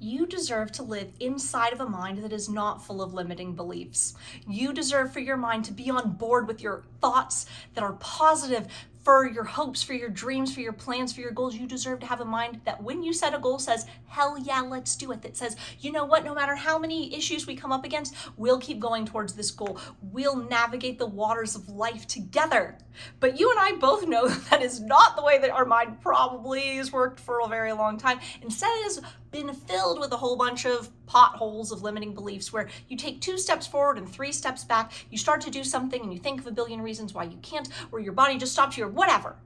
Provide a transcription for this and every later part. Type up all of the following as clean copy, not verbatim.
You deserve to live inside of a mind that is not full of limiting beliefs. You deserve for your mind to be on board with your thoughts that are positive, for your hopes, for your dreams, for your plans, for your goals. You deserve to have a mind that when you set a goal says, hell yeah, let's do it. That says, you know what, no matter how many issues we come up against, we'll keep going towards this goal. We'll navigate the waters of life together. But you and I both know that is not the way that our mind probably has worked for a very long time. Instead, it has been filled with a whole bunch of potholes of limiting beliefs where you take 2 steps forward and 3 steps back. You start to do something and you think of a billion reasons why you can't, or your body just stops you, or whatever.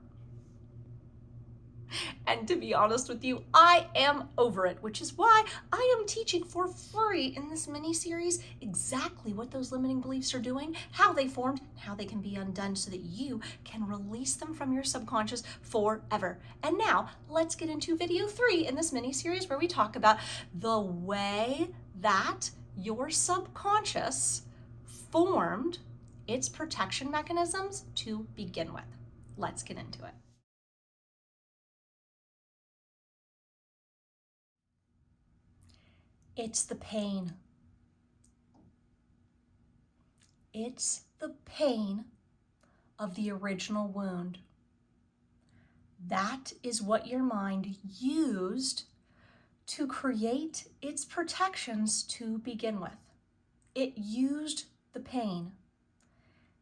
And to be honest with you, I am over it, which is why I am teaching for free in this mini series exactly what those limiting beliefs are doing, how they formed, how they can be undone so that you can release them from your subconscious forever. And now let's get into video 3 in this mini series where we talk about the way that your subconscious formed its protection mechanisms to begin with. Let's get into it. It's the pain. It's the pain of the original wound. That is what your mind used to create its protections to begin with. It used the pain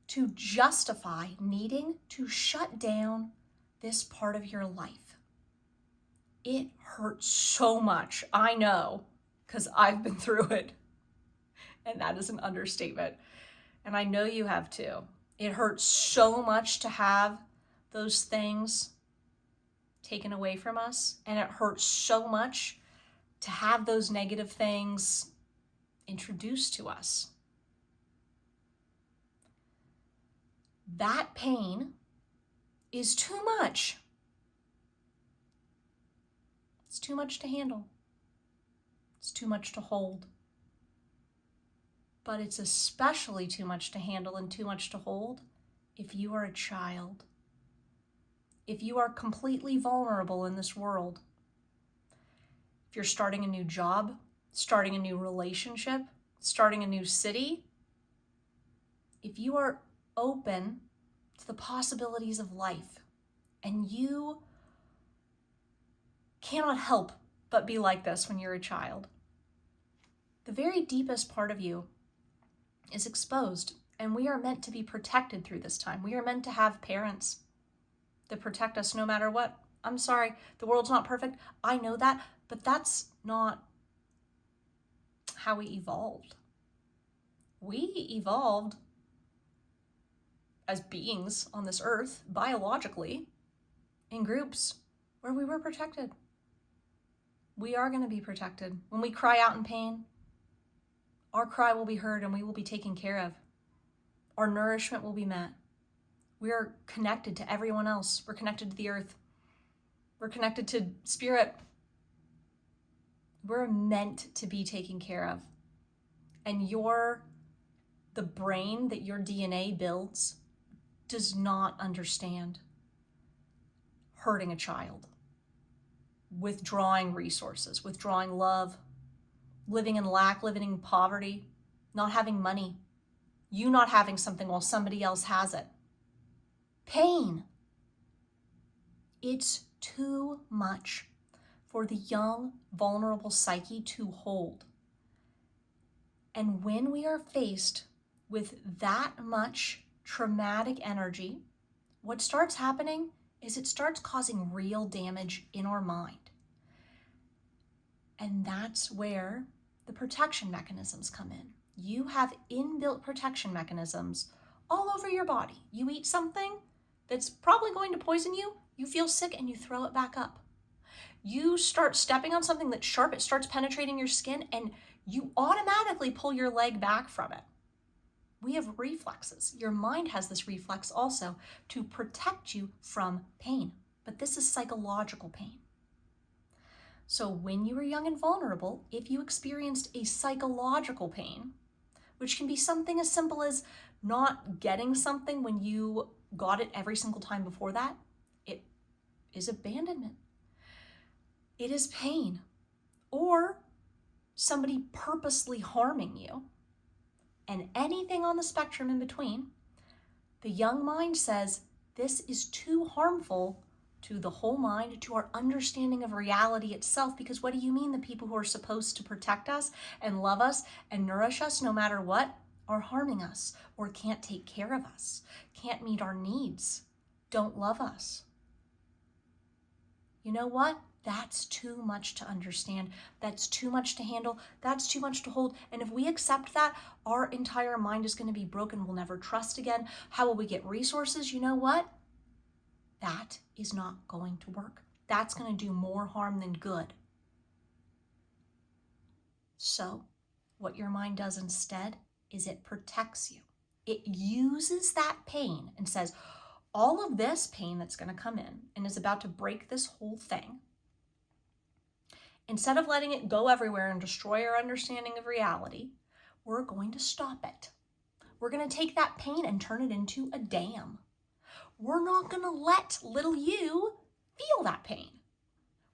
to justify needing to shut down this part of your life. It hurts so much, I know, because I've been through it. And that is an understatement. And I know you have too. It hurts so much to have those things taken away from us. And it hurts so much to have those negative things introduced to us. That pain is too much. It's too much to handle. It's too much to hold. But it's especially too much to handle and too much to hold if you are a child. If you are completely vulnerable in this world. If you're starting a new job, starting a new relationship, starting a new city. If you are open to the possibilities of life and you cannot help but be like this when you're a child. The very deepest part of you is exposed, and we are meant to be protected through this time. We are meant to have parents that protect us no matter what. I'm sorry, the world's not perfect. I know that, but that's not how we evolved. We evolved as beings on this earth, biologically, in groups where we were protected. We are going to be protected. When we cry out in pain, our cry will be heard and we will be taken care of. Our nourishment will be met. We are connected to everyone else. We're connected to the earth. We're connected to spirit. We're meant to be taken care of. And the brain that your DNA builds does not understand hurting a child, withdrawing resources, withdrawing love, living in lack, living in poverty, not having money, you not having something while somebody else has it. Pain. It's too much for the young, vulnerable psyche to hold. And when we are faced with that much traumatic energy, what starts happening is it starts causing real damage in our mind. And that's where the protection mechanisms come in. You have inbuilt protection mechanisms all over your body. You eat something that's probably going to poison you, you feel sick and you throw it back up. You start stepping on something that's sharp, it starts penetrating your skin and you automatically pull your leg back from it. We have reflexes. Your mind has this reflex also to protect you from pain, but this is psychological pain. So when you were young and vulnerable, if you experienced a psychological pain, which can be something as simple as not getting something when you got it every single time before that, it is abandonment. It is pain. Or somebody purposely harming you, and anything on the spectrum in between, the young mind says, this is too harmful to the whole mind, to our understanding of reality itself. Because what do you mean the people who are supposed to protect us and love us and nourish us no matter what are harming us or can't take care of us, can't meet our needs, don't love us? You know what? That's too much to understand. That's too much to handle. That's too much to hold. And if we accept that, our entire mind is going to be broken. We'll never trust again. How will we get resources? You know what? That is not going to work. That's going to do more harm than good. So, what your mind does instead is it protects you. It uses that pain and says, all of this pain that's going to come in and is about to break this whole thing, instead of letting it go everywhere and destroy our understanding of reality, we're going to stop it. We're going to take that pain and turn it into a dam. We're not going to let little you feel that pain.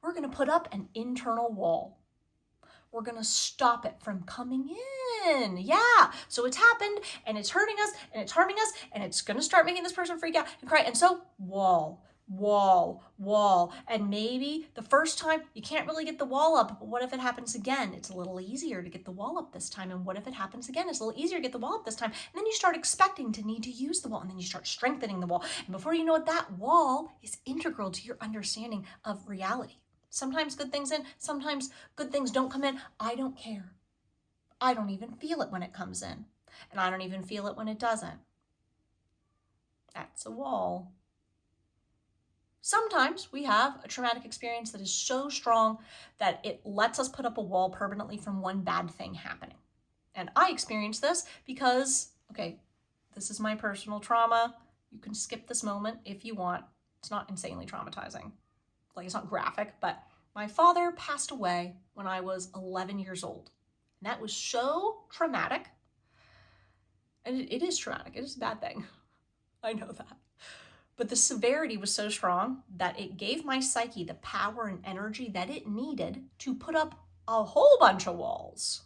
We're going to put up an internal wall. We're going to stop it from coming in. Yeah. So it's happened and it's hurting us and it's harming us and it's going to start making this person freak out and cry. And so wall. And maybe the first time you can't really get the wall up, but what if it happens again? It's a little easier to get the wall up this time. And what if it happens again? It's a little easier to get the wall up this time. And then you start expecting to need to use the wall, and then you start strengthening the wall. And before you know it, that wall is integral to your understanding of reality. Sometimes good things in, sometimes good things don't come in. I don't care. I don't even feel it when it comes in. And I don't even feel it when it doesn't. That's a wall. Sometimes we have a traumatic experience that is so strong that it lets us put up a wall permanently from one bad thing happening. And I experienced this because, okay, this is my personal trauma. You can skip this moment if you want. It's not insanely traumatizing. Like, it's not graphic, but my father passed away when I was 11 years old. And that was so traumatic. And it is traumatic. It is a bad thing. I know that. But the severity was so strong that it gave my psyche the power and energy that it needed to put up a whole bunch of walls.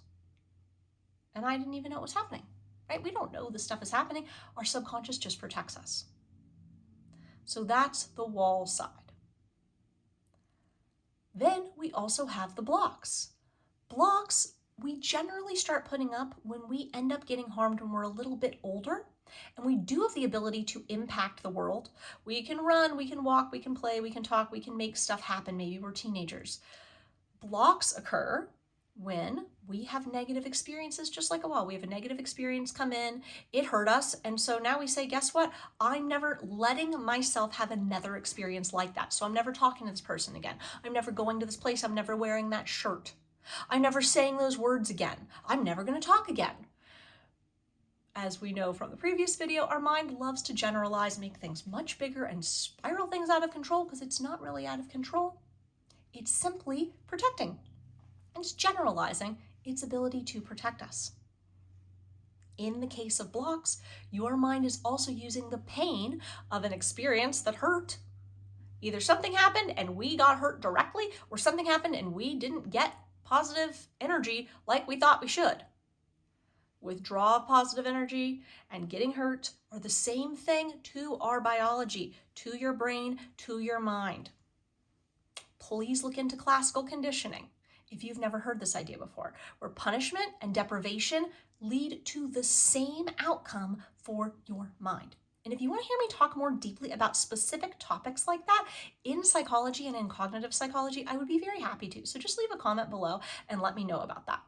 And I didn't even know it was happening, right? We don't know this stuff is happening. Our subconscious just protects us. So that's the wall side. Then we also have the blocks. Blocks we generally start putting up when we end up getting harmed when we're a little bit older, and we do have the ability to impact the world. We can run, we can walk, we can play, we can talk, we can make stuff happen. Maybe we're teenagers. Blocks occur when we have negative experiences, just like a wall. We have a negative experience come in, it hurt us, and so now we say, guess what? I'm never letting myself have another experience like that. So I'm never talking to this person again. I'm never going to this place. I'm never wearing that shirt. I'm never saying those words again. I'm never going to talk again. As we know from the previous video, our mind loves to generalize, make things much bigger, and spiral things out of control because it's not really out of control. It's simply protecting. And it's generalizing its ability to protect us. In the case of blocks, your mind is also using the pain of an experience that hurt. Either something happened and we got hurt directly, or something happened and we didn't get positive energy like we thought we should. Withdrawal of positive energy and getting hurt are the same thing to our biology, to your brain, to your mind. Please look into classical conditioning if you've never heard this idea before, where punishment and deprivation lead to the same outcome for your mind. And if you want to hear me talk more deeply about specific topics like that in psychology and in cognitive psychology, I would be very happy to. So just leave a comment below and let me know about that.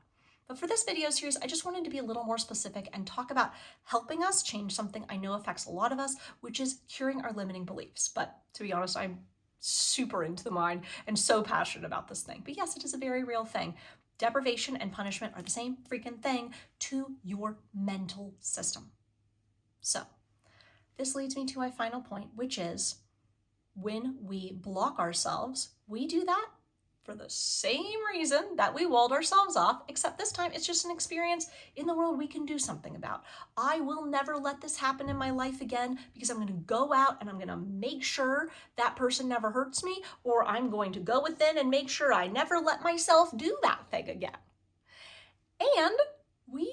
But for this video series, I just wanted to be a little more specific and talk about helping us change something I know affects a lot of us, which is curing our limiting beliefs. But to be honest, I'm super into the mind and so passionate about this thing. But yes, it is a very real thing. Deprivation and punishment are the same freaking thing to your mental system. So this leads me to my final point, which is when we block ourselves, we do that for the same reason that we walled ourselves off, except this time it's just an experience in the world we can do something about. I will never let this happen in my life again because I'm going to go out and I'm going to make sure that person never hurts me, or I'm going to go within and make sure I never let myself do that thing again. And we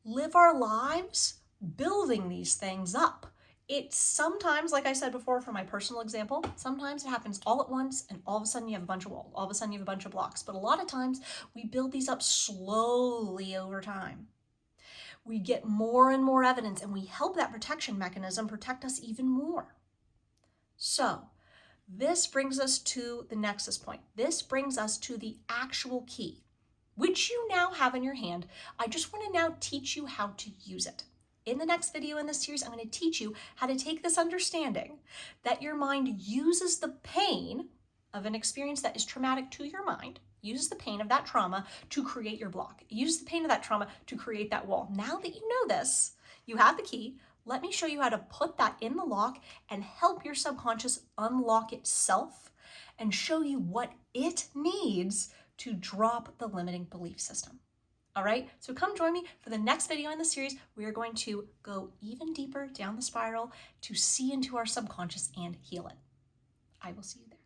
live our lives building these things up. It's sometimes, like I said before, for my personal example, sometimes it happens all at once and all of a sudden you have a bunch of walls, all of a sudden you have a bunch of blocks. But a lot of times we build these up slowly over time. We get more and more evidence and we help that protection mechanism protect us even more. So this brings us to the nexus point. This brings us to the actual key, which you now have in your hand. I just want to now teach you how to use it. In the next video in this series, I'm going to teach you how to take this understanding that your mind uses the pain of an experience that is traumatic to your mind, uses the pain of that trauma to create your block. It uses the pain of that trauma to create that wall. Now that you know this, you have the key. Let me show you how to put that in the lock and help your subconscious unlock itself and show you what it needs to drop the limiting belief system. All right, so come join me for the next video in the series. We are going to go even deeper down the spiral to see into our subconscious and heal it. I will see you there.